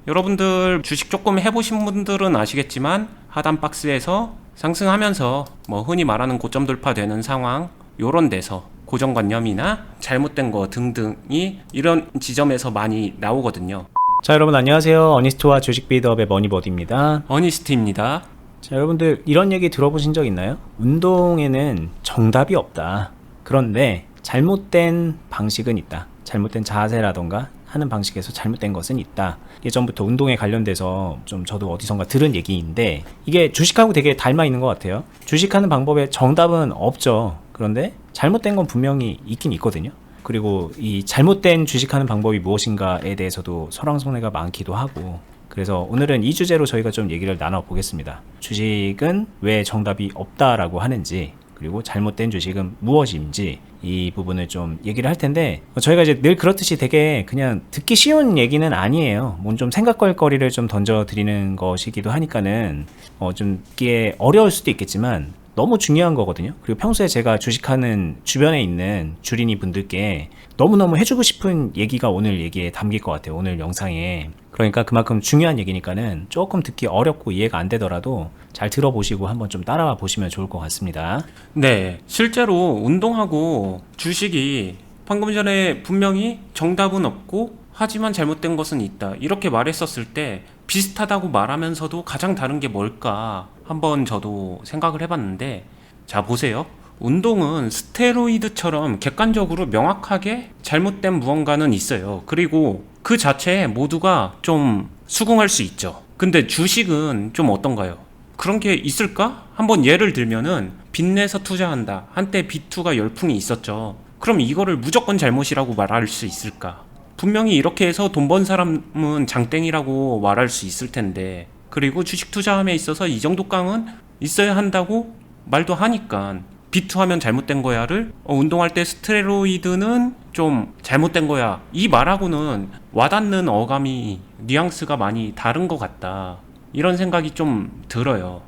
여러분들 주식 조금 해보신 분들은 아시겠지만 하단 박스에서 상승하면서 흔히 말하는 고점 돌파되는 상황, 요런 데서 고정관념이나 잘못된 거 등등이 이런 지점에서 많이 나오거든요. 자, 여러분 안녕하세요. 어니스트와 주식 빌드업의 머니버디입니다. 어니스트입니다. 자, 여러분들 이런 얘기 들어보신 적 있나요? 운동에는 정답이 없다. 그런데 잘못된 방식은 있다. 잘못된 자세라던가 하는 방식에서 잘못된 것은 있다. 예전부터 운동에 관련돼서 좀 저도 어디선가 들은 얘기인데, 이게 주식하고 되게 닮아 있는 것 같아요. 주식하는 방법에 정답은 없죠. 그런데 잘못된 건 분명히 있긴 있거든요. 그리고 이 잘못된 주식하는 방법이 무엇인가에 대해서도 설왕설래가 많기도 하고, 그래서 오늘은 이 주제로 저희가 좀 얘기를 나눠보겠습니다. 주식은 왜 정답이 없다라고 하는지, 그리고 잘못된 주식은 무엇인지, 이 부분을 좀 얘기를 할 텐데, 저희가 이제 늘 그렇듯이 되게 그냥 듣기 쉬운 얘기는 아니에요. 뭔 좀 생각할 거리를 좀 던져드리는 것이기도 하니까는 좀 듣기에 어려울 수도 있겠지만 너무 중요한 거거든요. 그리고 평소에 제가 주식하는 주변에 있는 주린이 분들께 너무너무 해주고 싶은 얘기가 오늘 얘기에 담길 것 같아요. 오늘 영상에. 그러니까 그만큼 중요한 얘기니까는 조금 듣기 어렵고 이해가 안 되더라도 잘 들어보시고 한번 좀 따라와 보시면 좋을 것 같습니다. 네, 실제로 운동하고 주식이 방금 전에 분명히 정답은 없고 하지만 잘못된 것은 있다, 이렇게 말했었을 때 비슷하다고 말하면서도 가장 다른 게 뭘까 한번 저도 생각을 해봤는데, 자 보세요. 운동은 스테로이드처럼 객관적으로 명확하게 잘못된 무언가는 있어요. 그리고 그 자체에 모두가 좀 수긍할 수 있죠. 근데 주식은 좀 어떤가요? 그런 게 있을까? 한번 예를 들면은 빚내서 투자한다, 한때 비투가 열풍이 있었죠. 그럼 이거를 무조건 잘못이라고 말할 수 있을까? 분명히 이렇게 해서 돈 번 사람은 장땡이라고 말할 수 있을 텐데, 그리고 주식 투자함에 있어서 이 정도 깡은 있어야 한다고 말도 하니까 비투하면 잘못된 거야를 운동할 때 스테로이드는 좀 잘못된 거야, 이 말하고는 와닿는 어감이 뉘앙스가 많이 다른 것 같다, 이런 생각이 좀 들어요.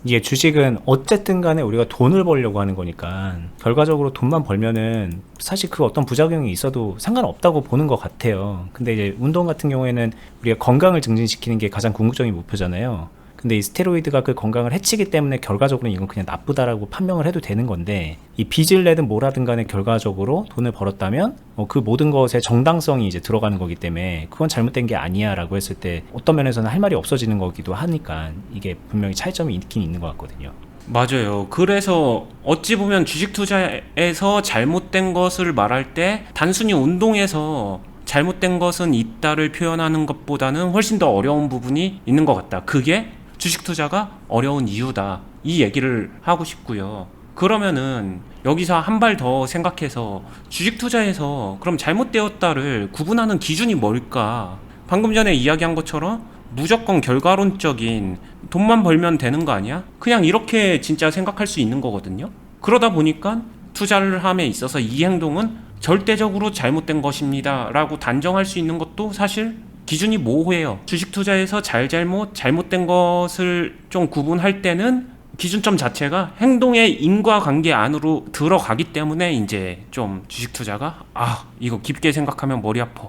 이게 주식은 어쨌든 간에 우리가 돈을 벌려고 하는 거니까 결과적으로 돈만 벌면은 사실 그 어떤 부작용이 있어도 상관없다고 보는 것 같아요. 근데 이제 운동 같은 경우에는 우리가 건강을 증진시키는 게 가장 궁극적인 목표잖아요. 근데 이 스테로이드가 그 건강을 해치기 때문에 결과적으로 이건 그냥 나쁘다라고 판명을 해도 되는 건데, 이 빚을 내든 뭐라든 간에 결과적으로 돈을 벌었다면 그 모든 것에 정당성이 이제 들어가는 거기 때문에 그건 잘못된 게 아니야 라고 했을 때 어떤 면에서는 할 말이 없어지는 거기도 하니까 이게 분명히 차이점이 있긴 있는 것 같거든요. 맞아요. 그래서 어찌 보면 주식 투자에서 잘못된 것을 말할 때 단순히 운동에서 잘못된 것은 있다를 표현하는 것보다는 훨씬 더 어려운 부분이 있는 것 같다. 그게 주식 투자가 어려운 이유다, 이 얘기를 하고 싶고요. 그러면은 여기서 한 발 더 생각해서 주식 투자에서 그럼 잘못되었다를 구분하는 기준이 뭘까? 방금 전에 이야기한 것처럼 무조건 결과론적인 돈만 벌면 되는 거 아니야? 그냥 이렇게 진짜 생각할 수 있는 거거든요. 그러다 보니까 투자를 함에 있어서 이 행동은 절대적으로 잘못된 것입니다 라고 단정할 수 있는 것도 사실 기준이 모호해요. 주식 투자에서 잘못된 것을 좀 구분할 때는 기준점 자체가 행동의 인과관계 안으로 들어가기 때문에 이제 좀 주식 투자가 이거 깊게 생각하면 머리 아파,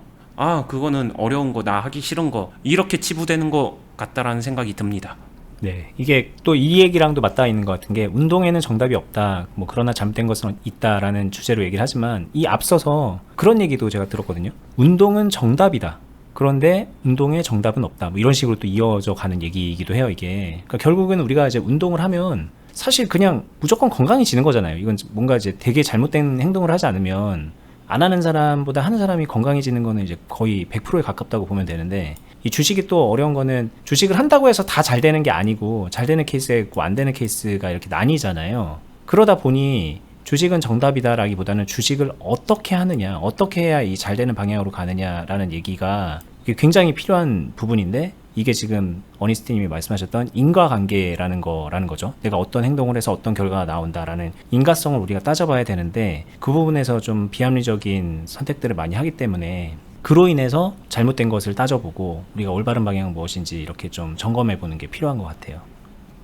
그거는 어려운 거, 나 하기 싫은 거, 이렇게 치부되는 것 같다라는 생각이 듭니다. 네, 이게 또 이 얘기랑도 맞닿아 있는 것 같은 게, 운동에는 정답이 없다, 그러나 잘못된 것은 있다라는 주제로 얘기를 하지만, 이 앞서서 그런 얘기도 제가 들었거든요. 운동은 정답이다, 그런데 운동에 정답은 없다, 이런 식으로 또 이어져 가는 얘기이기도 해요. 이게 그러니까 결국은 우리가 이제 운동을 하면 사실 그냥 무조건 건강해지는 거잖아요. 이건 뭔가 이제 되게 잘못된 행동을 하지 않으면 안 하는 사람보다 하는 사람이 건강해지는 거는 이제 거의 100%에 가깝다고 보면 되는데, 이 주식이 또 어려운 거는 주식을 한다고 해서 다 잘 되는 게 아니고 잘 되는 케이스가 있고 안 되는 케이스가 이렇게 나뉘잖아요. 그러다 보니 주식은 정답이다라기보다는 주식을 어떻게 하느냐, 어떻게 해야 이 잘 되는 방향으로 가느냐라는 얘기가 굉장히 필요한 부분인데, 이게 지금 어니스트님이 말씀하셨던 인과관계라는 거죠. 내가 어떤 행동을 해서 어떤 결과가 나온다라는 인과성을 우리가 따져봐야 되는데, 그 부분에서 좀 비합리적인 선택들을 많이 하기 때문에 그로 인해서 잘못된 것을 따져보고 우리가 올바른 방향은 무엇인지 이렇게 좀 점검해보는 게 필요한 것 같아요.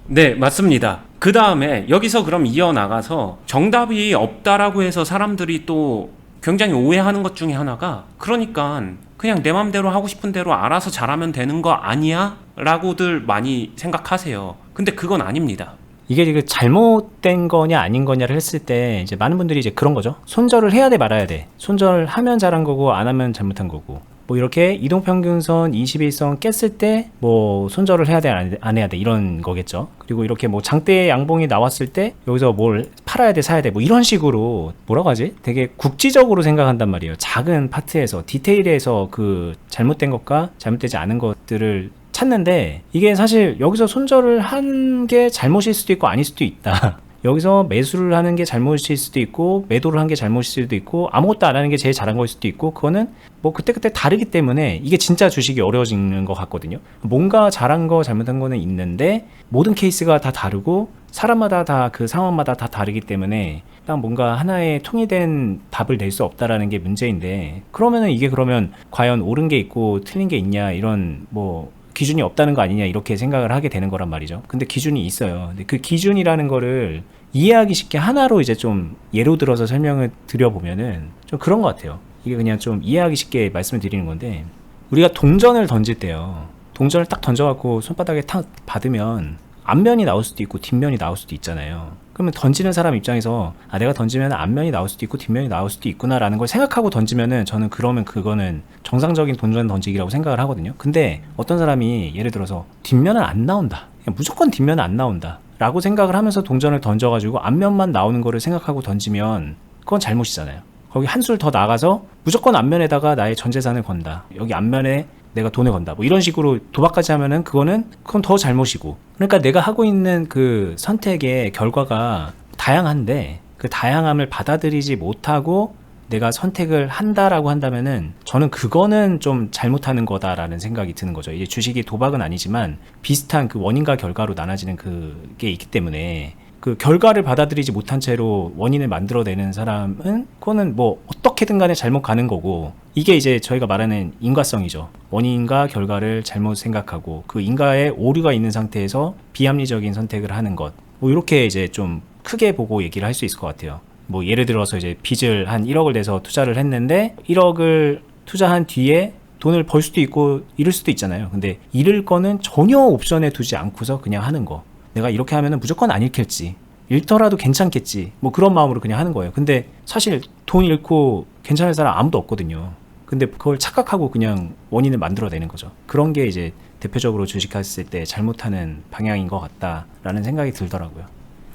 네, 맞습니다. 그 다음에 여기서 그럼 이어나가서 정답이 없다라고 해서 사람들이 또 굉장히 오해하는 것 중에 하나가, 그러니까 그냥 내 맘대로 하고 싶은 대로 알아서 잘하면 되는 거 아니야? 라고들 많이 생각하세요. 근데 그건 아닙니다. 이게 지금 잘못된 거냐 아닌 거냐를 했을 때 이제 많은 분들이 이제 그런 거죠. 손절을 해야 돼 말아야 돼. 손절하면 잘한 거고 안 하면 잘못한 거고. 뭐 이렇게 이동평균선 21선 깼을 때 뭐 손절을 해야 돼 안 해야 돼 이런 거겠죠. 그리고 이렇게 뭐 장대 양봉이 나왔을 때 여기서 뭘 팔아야 돼 사야 돼 뭐 이런 식으로 뭐라고 하지? 되게 국지적으로 생각한단 말이에요. 작은 파트에서 디테일에서 그 잘못된 것과 잘못되지 않은 것들을 찾는데, 이게 사실 여기서 손절을 한 게 잘못일 수도 있고 아닐 수도 있다. 여기서 매수를 하는 게 잘못일 수도 있고 매도를 한 게 잘못일 수도 있고 아무것도 안 하는 게 제일 잘한 걸 수도 있고, 그거는 뭐 그때그때 다르기 때문에 이게 진짜 주식이 어려워지는 것 같거든요. 뭔가 잘한 거 잘못한 거는 있는데 모든 케이스가 다 다르고 사람마다 다 그 상황마다 다 다르기 때문에 딱 뭔가 하나의 통일된 답을 낼 수 없다라는 게 문제인데, 그러면은 이게 그러면 과연 옳은 게 있고 틀린 게 있냐 이런 뭐 기준이 없다는 거 아니냐 이렇게 생각을 하게 되는 거란 말이죠. 근데 기준이 있어요. 근데 그 기준이라는 거를 이해하기 쉽게 하나로 이제 좀 예로 들어서 설명을 드려보면은 좀 그런 것 같아요. 이게 그냥 좀 이해하기 쉽게 말씀을 드리는 건데, 우리가 동전을 던질 때요, 동전을 딱 던져갖고 손바닥에 탁 받으면 앞면이 나올 수도 있고 뒷면이 나올 수도 있잖아요. 그러면 던지는 사람 입장에서 아 내가 던지면 앞면이 나올 수도 있고 뒷면이 나올 수도 있구나 라는 걸 생각하고 던지면은 저는 그러면 그거는 정상적인 동전 던지기라고 생각을 하거든요. 근데 어떤 사람이 예를 들어서 뒷면은 안 나온다, 그냥 무조건 뒷면은 안 나온다 라고 생각을 하면서 동전을 던져가지고 앞면만 나오는 거를 생각하고 던지면 그건 잘못이잖아요. 거기 한술 더 나가서 무조건 앞면에다가 나의 전 재산을 건다, 여기 앞면에 내가 돈을 건다 뭐 이런 식으로 도박까지 하면은 그건 더 잘못이고. 그러니까 내가 하고 있는 그 선택의 결과가 다양한데 그 다양함을 받아들이지 못하고 내가 선택을 한다라고 한다면은 저는 그거는 좀 잘못하는 거다라는 생각이 드는 거죠. 이제 주식이 도박은 아니지만 비슷한 그 원인과 결과로 나눠지는 그게 있기 때문에 그 결과를 받아들이지 못한 채로 원인을 만들어내는 사람은 그거는 뭐 어떻게든 간에 잘못 가는 거고, 이게 이제 저희가 말하는 인과성이죠. 원인과 결과를 잘못 생각하고 그 인과에 오류가 있는 상태에서 비합리적인 선택을 하는 것, 뭐 이렇게 이제 좀 크게 보고 얘기를 할 수 있을 것 같아요. 뭐 예를 들어서 이제 빚을 한 1억을 내서 투자를 했는데 1억을 투자한 뒤에 돈을 벌 수도 있고 잃을 수도 있잖아요. 근데 잃을 거는 전혀 옵션에 두지 않고서 그냥 하는 거, 내가 이렇게 하면은 무조건 안 잃겠지, 잃더라도 괜찮겠지, 뭐 그런 마음으로 그냥 하는 거예요. 근데 사실 돈 잃고 괜찮을 사람 아무도 없거든요. 근데 그걸 착각하고 그냥 원인을 만들어내는 거죠. 그런 게 이제 대표적으로 주식했을 때 잘못하는 방향인 것 같다라는 생각이 들더라고요.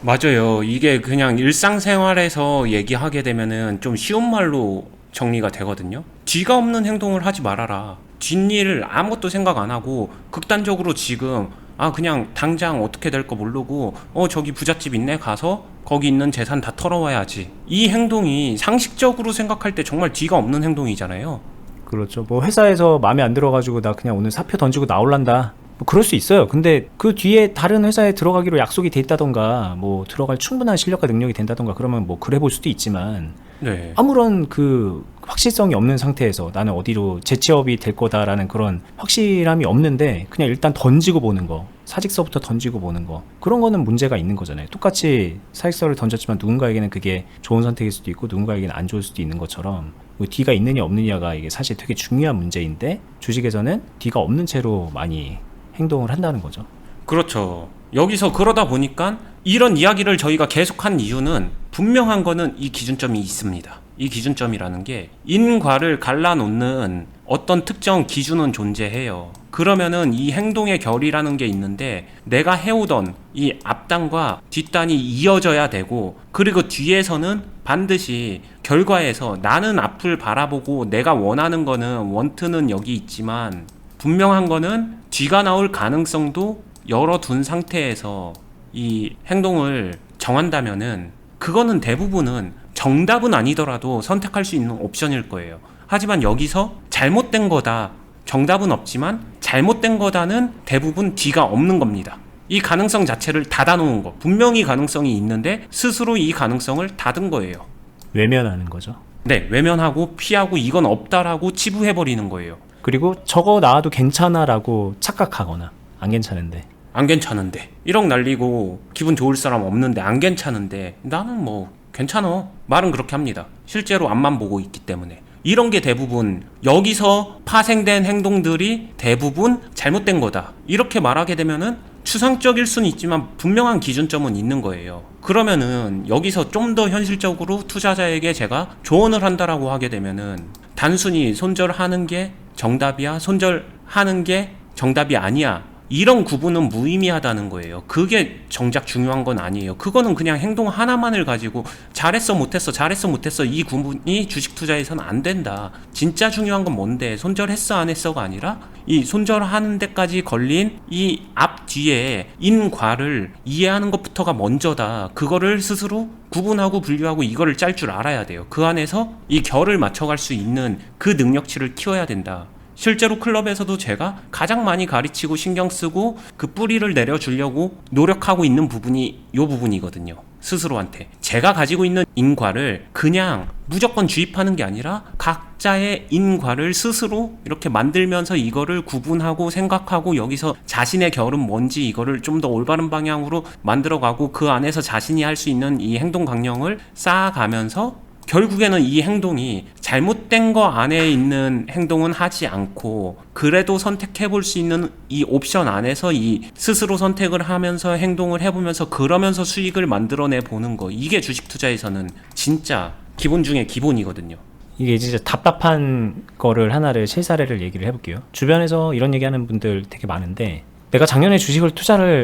맞아요. 이게 그냥 일상생활에서 얘기하게 되면은 좀 쉬운 말로 정리가 되거든요. 뒤가 없는 행동을 하지 말아라. 뒷일을 아무것도 생각 안 하고 극단적으로 지금 그냥 당장 어떻게 될 거 모르고 저기 부잣집 있네 가서 거기 있는 재산 다 털어와야지. 이 행동이 상식적으로 생각할 때 정말 뒤가 없는 행동이잖아요. 그렇죠. 뭐 회사에서 마음에 안 들어가지고 나 그냥 오늘 사표 던지고 나올란다, 뭐 그럴 수 있어요. 근데 그 뒤에 다른 회사에 들어가기로 약속이 돼 있다던가 뭐 들어갈 충분한 실력과 능력이 된다던가 그러면 뭐 그래 볼 수도 있지만, 네. 아무런 그 확실성이 없는 상태에서 나는 어디로 재취업이 될 거다라는 그런 확실함이 없는데 그냥 일단 던지고 보는 거, 사직서부터 던지고 보는 거, 그런 거는 문제가 있는 거잖아요. 똑같이 사직서를 던졌지만 누군가에게는 그게 좋은 선택일 수도 있고 누군가에게는 안 좋을 수도 있는 것처럼, 뭐 D가 있느냐 없느냐가 이게 사실 되게 중요한 문제인데 주식에서는 D가 없는 채로 많이 행동을 한다는 거죠. 그렇죠. 여기서 그러다 보니까 이런 이야기를 저희가 계속한 이유는 분명한 거는 이 기준점이 있습니다. 이 기준점이라는 게 인과를 갈라놓는 어떤 특정 기준은 존재해요. 그러면은 이 행동의 결이라는 게 있는데 내가 해오던 이 앞단과 뒷단이 이어져야 되고, 그리고 뒤에서는 반드시 결과에서 나는 앞을 바라보고 내가 원하는 거는 원트는 여기 있지만 분명한 거는 뒤가 나올 가능성도 열어둔 상태에서 이 행동을 정한다면은 그거는 대부분은 정답은 아니더라도 선택할 수 있는 옵션일 거예요. 하지만 여기서 잘못된 거다, 정답은 없지만 잘못된 거다는 대부분 D가 없는 겁니다. 이 가능성 자체를 닫아놓은 거, 분명히 가능성이 있는데 스스로 이 가능성을 닫은 거예요. 외면하는 거죠. 네, 외면하고 피하고 이건 없다라고 치부해버리는 거예요. 그리고 저거 나와도 괜찮아라고 착각하거나 안 괜찮은데 안 괜찮은데 1억 날리고 기분 좋을 사람 없는데 안 괜찮은데 나는 뭐 괜찮아. 말은 그렇게 합니다. 실제로 앞만 보고 있기 때문에. 이런 게 대부분 여기서 파생된 행동들이 대부분 잘못된 거다. 이렇게 말하게 되면은 추상적일 수는 있지만 분명한 기준점은 있는 거예요. 그러면은 여기서 좀 더 현실적으로 투자자에게 제가 조언을 한다라고 하게 되면은 단순히 손절하는 게 정답이야, 손절하는 게 정답이 아니야, 이런 구분은 무의미하다는 거예요. 그게 정작 중요한 건 아니에요. 그거는 그냥 행동 하나만을 가지고 잘했어 못했어 잘했어 못했어 이 구분이 주식 투자에서는 안 된다. 진짜 중요한 건 뭔데, 손절했어 안 했어가 아니라 이 손절하는 데까지 걸린 이 앞뒤에 인과를 이해하는 것부터가 먼저다. 그거를 스스로 구분하고 분류하고 이거를 짤 줄 알아야 돼요. 그 안에서 이 결을 맞춰갈 수 있는 그 능력치를 키워야 된다. 실제로 클럽에서도 제가 가장 많이 가르치고 신경 쓰고 그 뿌리를 내려주려고 노력하고 있는 부분이 이 부분이거든요. 스스로한테 제가 가지고 있는 인과를 그냥 무조건 주입하는 게 아니라 각자의 인과를 스스로 이렇게 만들면서 이거를 구분하고 생각하고 여기서 자신의 결은 뭔지 이거를 좀 더 올바른 방향으로 만들어가고 그 안에서 자신이 할 수 있는 이 행동 강령을 쌓아가면서 결국에는 이 행동이 잘못된 거 안에 있는 행동은 하지 않고 그래도 선택해 볼 수 있는 이 옵션 안에서 이 스스로 선택을 하면서 행동을 해보면서 그러면서 수익을 만들어내 보는 거, 이게 주식 투자에서는 진짜 기본 중에 기본이거든요. 이게 진짜 답답한 거를 하나를 실사례를 얘기를 해볼게요. 주변에서 이런 얘기하는 분들 되게 많은데, 내가 작년에 주식을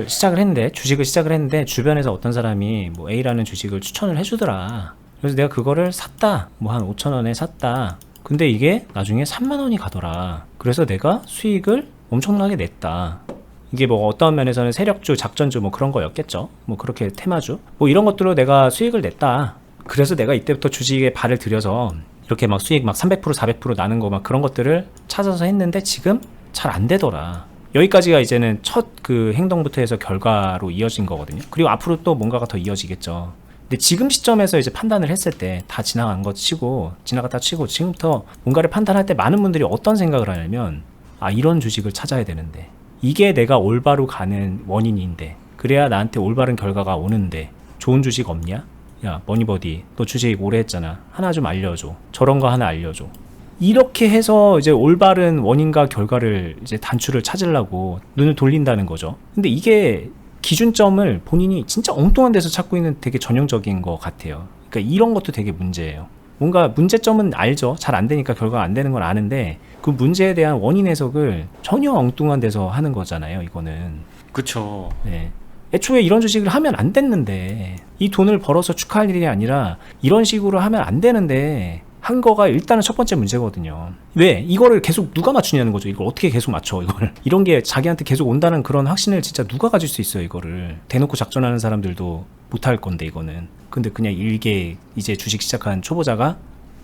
시작을 했는데 주변에서 어떤 사람이 뭐 A라는 주식을 추천을 해주더라. 그래서 내가 그거를 샀다. 뭐 한 5,000원에 샀다. 근데 이게 나중에 30,000원이 가더라. 그래서 내가 수익을 엄청나게 냈다. 이게 뭐 어떤 면에서는 세력주, 작전주 뭐 그런 거였겠죠. 뭐 그렇게 테마주. 뭐 이런 것들로 내가 수익을 냈다. 그래서 내가 이때부터 주식에 발을 들여서 이렇게 막 수익 막 300%, 400% 나는 거 막 그런 것들을 찾아서 했는데 지금 잘 안 되더라. 여기까지가 이제는 첫 그 행동부터 해서 결과로 이어진 거거든요. 그리고 앞으로 또 뭔가가 더 이어지겠죠. 근데 지금 시점에서 이제 판단을 했을 때 다 지나갔다 치고 지금부터 뭔가를 판단할 때 많은 분들이 어떤 생각을 하냐면, 아, 이런 주식을 찾아야 되는데, 이게 내가 올바로 가는 원인인데, 그래야 나한테 올바른 결과가 오는데 좋은 주식 없냐? 야, 머니버디, 너 주식 오래 했잖아. 하나 좀 알려줘. 저런 거 하나 알려줘. 이렇게 해서 이제 올바른 원인과 결과를 이제 단추를 찾으려고 눈을 돌린다는 거죠. 근데 이게 기준점을 본인이 진짜 엉뚱한 데서 찾고 있는 되게 전형적인 것 같아요. 그러니까 이런 것도 되게 문제예요. 뭔가 문제점은 알죠. 잘 안 되니까 결과가 안 되는 건 아는데 그 문제에 대한 원인 해석을 전혀 엉뚱한 데서 하는 거잖아요. 이거는. 그쵸. 네. 애초에 이런 주식을 하면 안 됐는데, 이 돈을 벌어서 축하할 일이 아니라 이런 식으로 하면 안 되는데 한 거가 일단은 첫 번째 문제거든요. 왜? 이거를 계속 누가 맞추냐는 거죠. 이걸 어떻게 계속 맞춰, 이거를. 이런 게 자기한테 계속 온다는 그런 확신을 진짜 누가 가질 수 있어요, 이거를. 대놓고 작전하는 사람들도 못할 건데, 이거는. 근데 그냥 일개 이제 주식 시작한 초보자가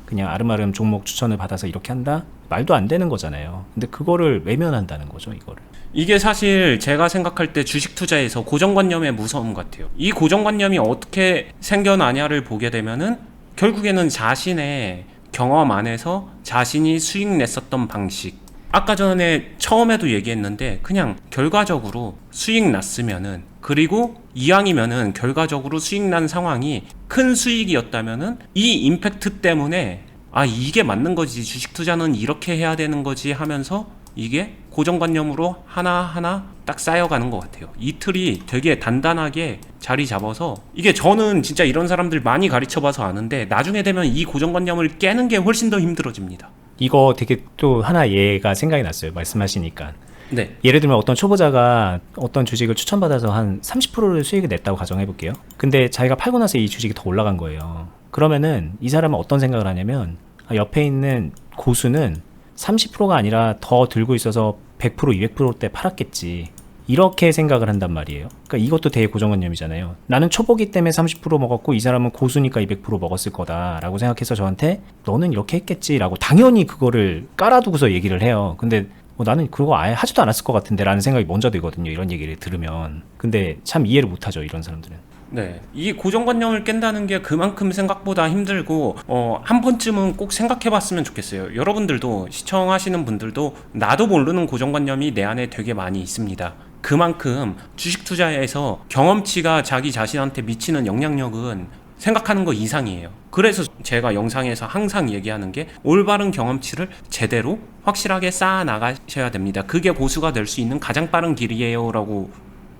그냥 아름아름 종목 추천을 받아서 이렇게 한다? 말도 안 되는 거잖아요. 근데 그거를 외면한다는 거죠, 이거를. 이게 사실 제가 생각할 때 주식 투자에서 고정관념의 무서움 같아요. 이 고정관념이 어떻게 생겨나냐를 보게 되면은 결국에는 자신의 경험 안에서 자신이 수익 냈었던 방식, 아까 전에 처음에도 얘기했는데 그냥 결과적으로 수익 났으면은, 그리고 이왕이면은 결과적으로 수익 난 상황이 큰 수익이었다면은 이 임팩트 때문에 아, 이게 맞는 거지, 주식 투자는 이렇게 해야 되는 거지 하면서 이게 고정관념으로 하나하나 딱 쌓여가는 것 같아요. 이 틀이 되게 단단하게 자리 잡아서, 이게 저는 진짜 이런 사람들 많이 가르쳐봐서 아는데 나중에 되면 이 고정관념을 깨는 게 훨씬 더 힘들어집니다. 이거 되게 또 하나 예가 생각이 났어요. 말씀하시니까. 네. 예를 들면 어떤 초보자가 어떤 주식을 추천받아서 한 30%를 수익을 냈다고 가정해볼게요. 근데 자기가 팔고 나서 이 주식이 더 올라간 거예요. 그러면은 이 사람은 어떤 생각을 하냐면, 아, 옆에 있는 고수는 30%가 아니라 더 들고 있어서 100%, 200%대 팔았겠지. 이렇게 생각을 한단 말이에요. 그러니까 이것도 되게 고정관념이잖아요. 나는 초보기 때문에 30% 먹었고 이 사람은 고수니까 200% 먹었을 거다라고 생각해서 저한테 너는 이렇게 했겠지라고 당연히 그거를 깔아두고서 얘기를 해요. 근데 나는 그거 아예 하지도 않았을 것 같은데 라는 생각이 먼저 들거든요. 이런 얘기를 들으면. 근데 참 이해를 못하죠, 이런 사람들은. 네, 이 고정관념을 깬다는 게 그만큼 생각보다 힘들고 한 번쯤은 꼭 생각해봤으면 좋겠어요. 여러분들도, 시청하시는 분들도 나도 모르는 고정관념이 내 안에 되게 많이 있습니다. 그만큼 주식 투자에서 경험치가 자기 자신한테 미치는 영향력은 생각하는 거 이상이에요. 그래서 제가 영상에서 항상 얘기하는 게 올바른 경험치를 제대로 확실하게 쌓아 나가셔야 됩니다. 그게 고수가 될 수 있는 가장 빠른 길이에요 라고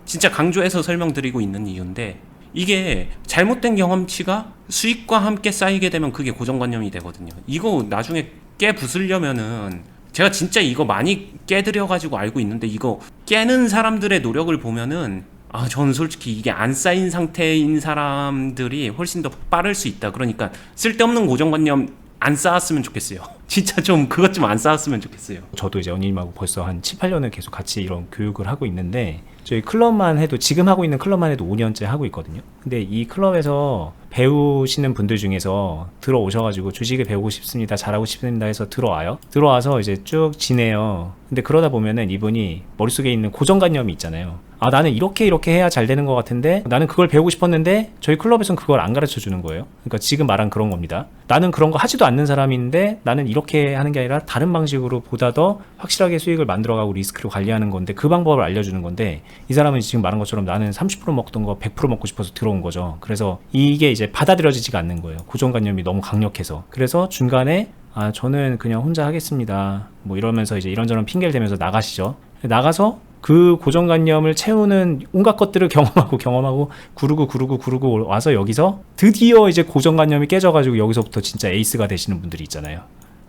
진짜 강조해서 설명드리고 있는 이유인데, 이게 잘못된 경험치가 수익과 함께 쌓이게 되면 그게 고정관념이 되거든요. 이거 나중에 깨 부수려면은, 제가 진짜 이거 많이 깨드려가지고 알고 있는데, 이거 깨는 사람들의 노력을 보면은 저는 솔직히 이게 안 쌓인 상태인 사람들이 훨씬 더 빠를 수 있다. 그러니까 쓸데없는 고정관념 안 쌓았으면 좋겠어요. 진짜 좀 그것 좀 안 쌓았으면 좋겠어요. 저도 이제 언니님하고 벌써 한 7, 8년을 계속 같이 이런 교육을 하고 있는데, 저희 클럽만 해도, 지금 하고 있는 클럽만 해도 5년째 하고 있거든요. 근데 이 클럽에서 배우시는 분들 중에서 들어오셔가지고 주식을 배우고 싶습니다, 잘하고 싶습니다 해서 들어와요. 들어와서 이제 쭉 지내요. 근데 그러다 보면은 이분이 머릿속에 있는 고정관념이 있잖아요. 나는 이렇게 해야 잘 되는 것 같은데, 나는 그걸 배우고 싶었는데 저희 클럽에서는 그걸 안 가르쳐 주는 거예요. 그러니까 지금 말한 그런 겁니다. 나는 그런 거 하지도 않는 사람인데 나는 이렇게 하는 게 아니라 다른 방식으로 보다 더 확실하게 수익을 만들어가고 리스크를 관리하는 건데, 그 방법을 알려주는 건데, 이 사람은 지금 말한 것처럼 나는 30% 먹던 거 100% 먹고 싶어서 들어온 거죠. 그래서 이게 이제 받아들여지지가 않는 거예요. 고정관념이 너무 강력해서. 그래서 중간에 저는 그냥 혼자 하겠습니다, 뭐 이러면서 이제 이런저런 핑계를 대면서 나가시죠. 나가서 그 고정관념을 채우는 온갖 것들을 경험하고 구르고 와서 여기서 드디어 이제 고정관념이 깨져가지고 여기서부터 진짜 에이스가 되시는 분들이 있잖아요.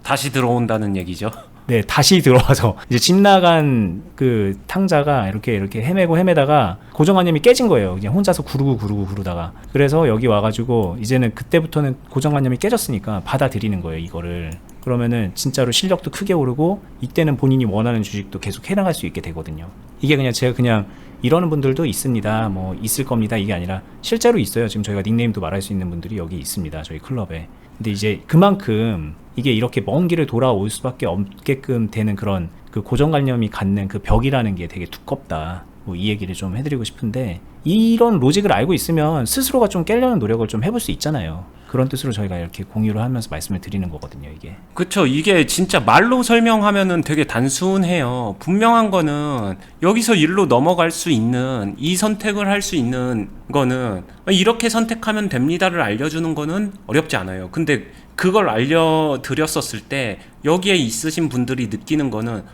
다시 들어온다는 얘기죠. 네, 다시 들어와서 이제 집 나간 그 탕자가 이렇게 헤매다가 고정관념이 깨진 거예요. 그냥 혼자서 구르다가. 그래서 여기 와가지고 이제는 그때부터는 고정관념이 깨졌으니까 받아들이는 거예요, 이거를. 그러면은 진짜로 실력도 크게 오르고, 이때는 본인이 원하는 주식도 계속 해나갈 수 있게 되거든요. 이게 그냥 제가 그냥 이러는 분들도 있습니다, 뭐 있을 겁니다, 이게 아니라 실제로 있어요. 지금 저희가 닉네임도 말할 수 있는 분들이 여기 있습니다, 저희 클럽에. 근데 이제 그만큼 이게 이렇게 먼 길을 돌아올 수밖에 없게끔 되는 그런 그 고정관념이 갖는 그 벽이라는 게 되게 두껍다, 뭐 이 얘기를 좀 해드리고 싶은데, 이런 로직을 알고 있으면 스스로가 좀 깨려는 노력을 좀 해볼 수 있잖아요. 그런 뜻으로 저희가 이렇게 공유를 하면서 말씀을 드리는 거거든요, 이게. 그쵸. 이게 진짜 말로 설명하면은 되게 단순해요. 분명한 거는 여기서 일로 넘어갈 수 있는, 이 선택을 할 수 있는 거는 이렇게 선택하면 됩니다를 알려주는 거는 어렵지 않아요. 근데 그걸 알려드렸었을 때 여기에 있으신 분들이 느끼는 거는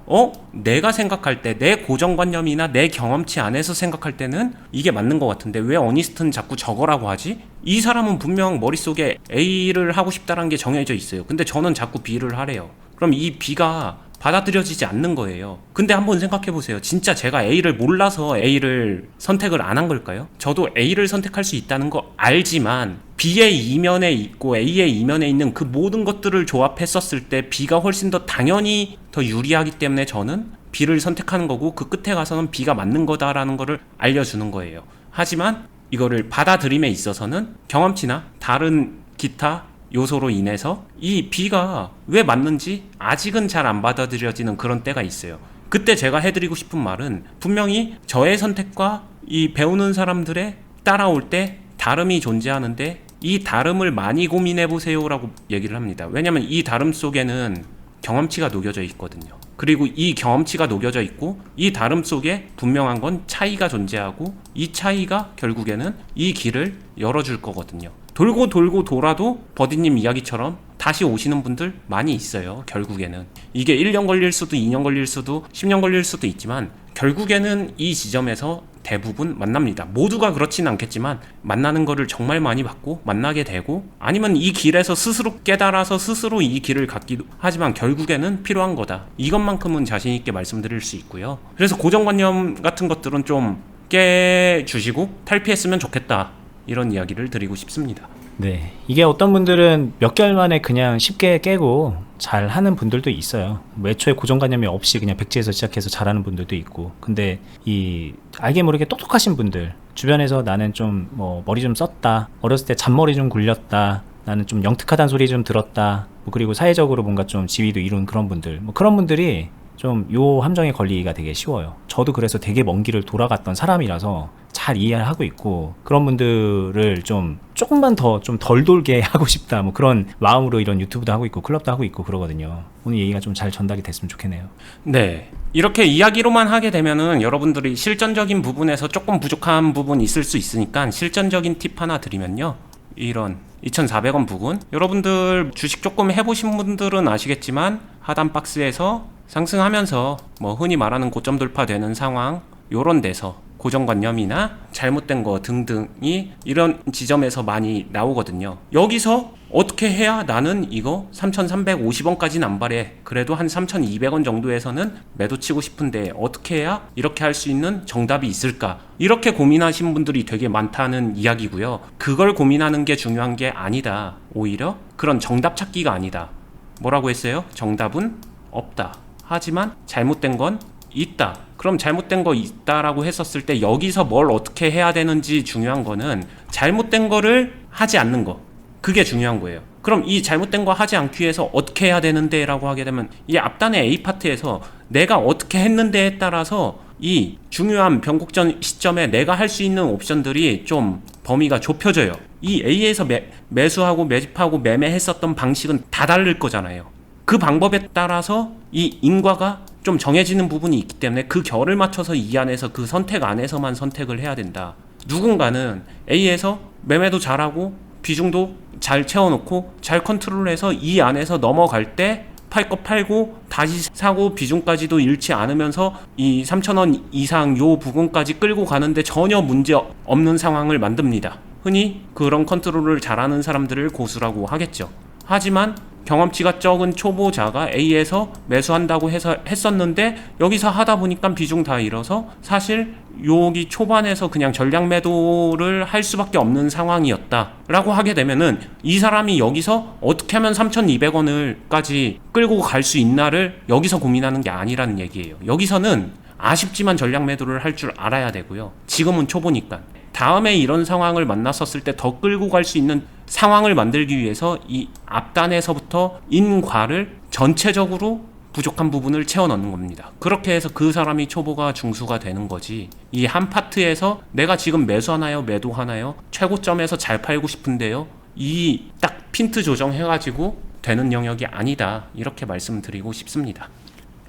내가 생각할 때, 내 고정관념이나 내 경험치 안에서 생각할 때는 이게 맞는 것 같은데 왜 어니스트는 자꾸 저거라고 하지? 이 사람은 분명 머릿속에 A를 하고 싶다는 게 정해져 있어요. 근데 저는 자꾸 B를 하래요. 그럼 이 B가 받아들여지지 않는 거예요. 근데 한번 생각해 보세요. 진짜 제가 A를 몰라서 A를 선택을 안 한 걸까요? 저도 A를 선택할 수 있다는 거 알지만 B의 이면에 있고 A의 이면에 있는 그 모든 것들을 조합했었을 때 B가 훨씬 더 당연히 더 유리하기 때문에 저는 B를 선택하는 거고, 그 끝에 가서는 B가 맞는 거다라는 거를 알려주는 거예요. 하지만 이거를 받아들임에 있어서는 경험치나 다른 기타 요소로 인해서 이 B가 왜 맞는지 아직은 잘 안 받아들여지는 그런 때가 있어요. 그때 제가 해드리고 싶은 말은, 분명히 저의 선택과 이 배우는 사람들의 따라올 때 다름이 존재하는데 이 다름을 많이 고민해보세요 라고 얘기를 합니다. 왜냐면 이 다름 속에는 경험치가 녹여져 있거든요. 그리고 이 경험치가 녹여져 있고 이 다름 속에 분명한 건 차이가 존재하고, 이 차이가 결국에는 이 길을 열어줄 거거든요. 돌고 돌아도 버디님 이야기처럼 다시 오시는 분들 많이 있어요. 결국에는 이게 1년 걸릴 수도 2년 걸릴 수도 10년 걸릴 수도 있지만 결국에는 이 지점에서 대부분 만납니다. 모두가 그렇지는 않겠지만 만나는 거를 정말 많이 받고 만나게 되고, 아니면 이 길에서 스스로 깨달아서 스스로 이 길을 갖기도 하지만 결국에는 필요한 거다, 이것만큼은 자신 있게 말씀드릴 수 있고요. 그래서 고정관념 같은 것들은 좀 깨주시고 탈피했으면 좋겠다, 이런 이야기를 드리고 싶습니다. 네, 이게 어떤 분들은 몇 개월 만에 그냥 쉽게 깨고 잘 하는 분들도 있어요. 애초에 고정관념이 없이 그냥 백지에서 시작해서 잘하는 분들도 있고. 근데 이 알게 모르게 똑똑하신 분들 주변에서, 나는 좀 뭐 머리 좀 썼다, 어렸을 때 잔머리 좀 굴렸다, 나는 좀 영특하다는 소리 좀 들었다, 뭐 그리고 사회적으로 뭔가 좀 지위도 이룬 그런 분들, 뭐 그런 분들이 좀 요 함정에 걸리기가 되게 쉬워요. 저도 그래서 되게 먼 길을 돌아갔던 사람이라서 잘 이해를 하고 있고, 그런 분들을 좀 조금만 더 좀 덜 돌게 하고 싶다, 뭐 그런 마음으로 이런 유튜브도 하고 있고 클럽도 하고 있고 그러거든요. 오늘 얘기가 좀 잘 전달이 됐으면 좋겠네요. 네, 이렇게 이야기로만 하게 되면은 여러분들이 실전적인 부분에서 조금 부족한 부분이 있을 수 있으니까 실전적인 팁 하나 드리면요, 이런 2,400원 부근. 여러분들 주식 조금 해보신 분들은 아시겠지만 하단 박스에서 상승하면서 뭐 흔히 말하는 고점 돌파되는 상황, 요런 데서 고정관념이나 잘못된 거 등등이 이런 지점에서 많이 나오거든요. 여기서 어떻게 해야 나는 이거 3,350원까지는 안 바래, 그래도 한 3,200원 정도에서는 매도 치고 싶은데 어떻게 해야 이렇게 할 수 있는 정답이 있을까, 이렇게 고민하신 분들이 되게 많다는 이야기고요. 그걸 고민하는 게 중요한 게 아니다. 오히려 그런 정답 찾기가 아니다. 뭐라고 했어요? 정답은 없다. 하지만 잘못된 건 있다. 그럼 잘못된 거 있다라고 했었을 때 여기서 뭘 어떻게 해야 되는지 중요한 거는 잘못된 거를 하지 않는 거, 그게 중요한 거예요. 그럼 이 잘못된 거 하지 않기 위해서 어떻게 해야 되는데 라고 하게 되면 이 앞단의 A파트에서 내가 어떻게 했는데에 따라서 이 중요한 변곡점 시점에 내가 할 수 있는 옵션들이 좀 범위가 좁혀져요. 이 A에서 매수하고 매집하고 매매했었던 방식은 다 다를 거잖아요. 그 방법에 따라서 이 인과가 좀 정해지는 부분이 있기 때문에 그 결을 맞춰서 이 안에서 그 선택 안에서만 선택을 해야 된다. 누군가는 A에서 매매도 잘하고 비중도 잘 채워놓고 잘 컨트롤해서 이 안에서 넘어갈 때 팔 거 팔고 다시 사고 비중까지도 잃지 않으면서 이 3,000원 이상 요 부분까지 끌고 가는데 전혀 문제 없는 상황을 만듭니다. 흔히 그런 컨트롤을 잘하는 사람들을 고수라고 하겠죠. 하지만 경험치가 적은 초보자가 A에서 매수한다고 해서 했었는데 여기서 하다 보니까 비중 다 잃어서 사실 여기 초반에서 그냥 전량 매도를 할 수밖에 없는 상황이었다 라고 하게 되면은 이 사람이 여기서 어떻게 하면 3,200원을까지 끌고 갈 수 있나를 여기서 고민하는 게 아니라는 얘기예요. 여기서는 아쉽지만 전량 매도를 할 줄 알아야 되고요. 지금은 초보니까 다음에 이런 상황을 만났었을 때 더 끌고 갈 수 있는 상황을 만들기 위해서 이 앞단에서부터 인과를 전체적으로 부족한 부분을 채워 넣는 겁니다. 그렇게 해서 그 사람이 초보가 중수가 되는 거지, 이 한 파트에서 내가 지금 매수하나요 매도하나요 최고점에서 잘 팔고 싶은데요 이 딱 핀트 조정해가지고 되는 영역이 아니다, 이렇게 말씀드리고 싶습니다.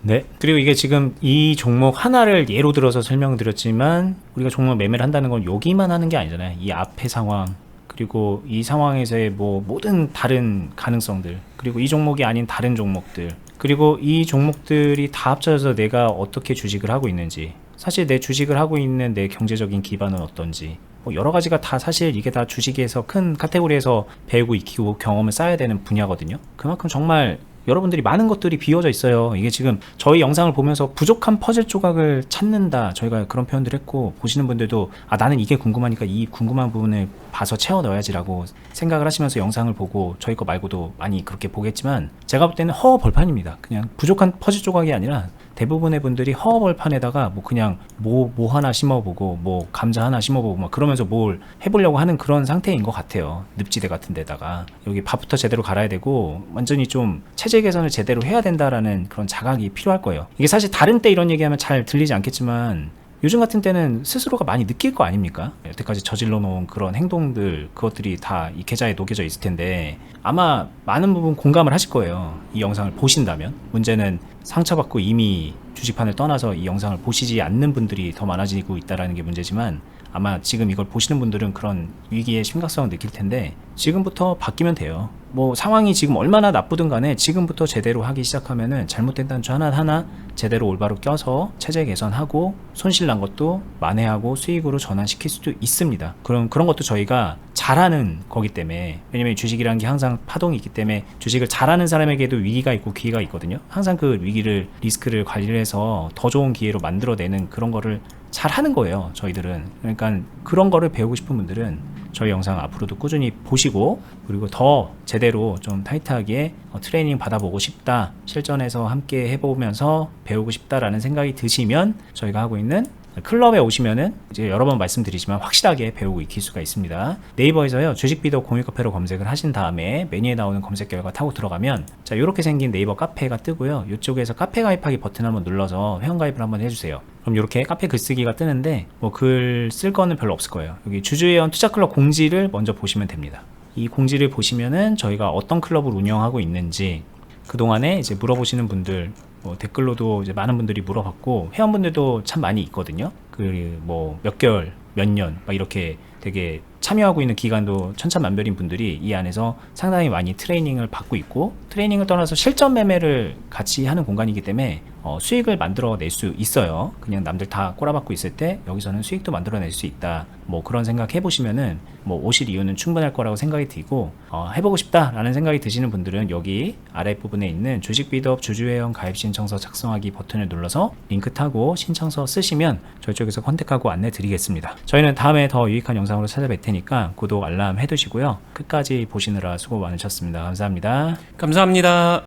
네. 그리고 이게 지금 이 종목 하나를 예로 들어서 설명드렸지만 우리가 종목 매매를 한다는 건 여기만 하는 게 아니잖아요. 이 앞의 상황, 그리고 이 상황에서의 뭐 모든 다른 가능성들, 그리고 이 종목이 아닌 다른 종목들, 그리고 이 종목들이 다 합쳐져서 내가 어떻게 주식을 하고 있는지, 사실 내 주식을 하고 있는 내 경제적인 기반은 어떤지, 뭐 여러 가지가 다 사실 이게 다 주식에서 큰 카테고리에서 배우고 익히고 경험을 쌓아야 되는 분야거든요. 그만큼 정말 여러분들이 많은 것들이 비워져 있어요. 이게 지금 저희 영상을 보면서 부족한 퍼즐 조각을 찾는다, 저희가 그런 표현들 했고, 보시는 분들도 아 나는 이게 궁금하니까 이 궁금한 부분을 봐서 채워 넣어야지라고 생각을 하시면서 영상을 보고 저희 거 말고도 많이 그렇게 보겠지만, 제가 볼 때는 허허벌판입니다. 그냥 부족한 퍼즐 조각이 아니라 대부분의 분들이 허허벌판에다가 뭐 그냥 뭐 하나 심어보고 뭐 감자 하나 심어보고 막 그러면서 뭘 해보려고 하는 그런 상태인 것 같아요. 늪지대 같은 데다가 여기 밥부터 제대로 갈아야 되고 완전히 좀 체질 개선을 제대로 해야 된다라는 그런 자각이 필요할 거예요. 이게 사실 다른 때 이런 얘기하면 잘 들리지 않겠지만 요즘 같은 때는 스스로가 많이 느낄 거 아닙니까? 여태까지 저질러 놓은 그런 행동들, 그것들이 다 이 계좌에 녹여져 있을 텐데 아마 많은 부분 공감을 하실 거예요. 이 영상을 보신다면. 문제는 상처받고 이미 주식판을 떠나서 이 영상을 보시지 않는 분들이 더 많아지고 있다는 게 문제지만, 아마 지금 이걸 보시는 분들은 그런 위기의 심각성을 느낄 텐데 지금부터 바뀌면 돼요. 뭐 상황이 지금 얼마나 나쁘든 간에 지금부터 제대로 하기 시작하면은 잘못된 단추 하나하나 제대로 올바로 껴서 체제 개선하고 손실 난 것도 만회하고 수익으로 전환시킬 수도 있습니다. 그런 것도 저희가 잘하는 거기 때문에, 왜냐면 주식이라는 게 항상 파동이 있기 때문에 주식을 잘하는 사람에게도 위기가 있고 기회가 있거든요. 항상 그 위기를, 리스크를 관리를 해서 더 좋은 기회로 만들어내는 그런 거를 잘 하는 거예요, 저희들은. 그러니까 그런 거를 배우고 싶은 분들은 저희 영상 앞으로도 꾸준히 보시고, 그리고 더 제대로 좀 타이트하게 트레이닝 받아보고 싶다, 실전에서 함께 해보면서 배우고 싶다라는 생각이 드시면 저희가 하고 있는 클럽에 오시면은 이제 여러 번 말씀드리지만 확실하게 배우고 익힐 수가 있습니다. 네이버에서요, 주식비도 공유카페로 검색을 하신 다음에 메뉴에 나오는 검색 결과 타고 들어가면 자, 이렇게 생긴 네이버 카페가 뜨고요. 이쪽에서 카페 가입하기 버튼 한번 눌러서 회원가입을 한번 해주세요. 그럼 이렇게 카페 글쓰기가 뜨는데 뭐 글 쓸 거는 별로 없을 거예요. 여기 주주회원 투자클럽 공지를 먼저 보시면 됩니다. 이 공지를 보시면은 저희가 어떤 클럽을 운영하고 있는지, 그동안에 이제 물어보시는 분들, 뭐 댓글로도 이제 많은 분들이 물어봤고 회원분들도 참 많이 있거든요. 그 뭐 몇 개월, 몇 년 막 이렇게 되게 참여하고 있는 기관도 천차만별인 분들이 이 안에서 상당히 많이 트레이닝을 받고 있고, 트레이닝을 떠나서 실전 매매를 같이 하는 공간이기 때문에 수익을 만들어낼 수 있어요. 그냥 남들 다 꼬라박고 있을 때 여기서는 수익도 만들어낼 수 있다. 뭐 그런 생각 해보시면은 뭐 오실 이유는 충분할 거라고 생각이 들고, 해보고 싶다라는 생각이 드시는 분들은 여기 아랫부분에 있는 주식 비드업 주주회원 가입 신청서 작성하기 버튼을 눌러서 링크 타고 신청서 쓰시면 저희 쪽에서 컨택하고 안내 드리겠습니다. 저희는 다음에 더 유익한 영상으로 찾아뵐 테니까 구독 알람 해두시고요. 끝까지 보시느라 수고 많으셨습니다. 감사합니다. 감사합니다.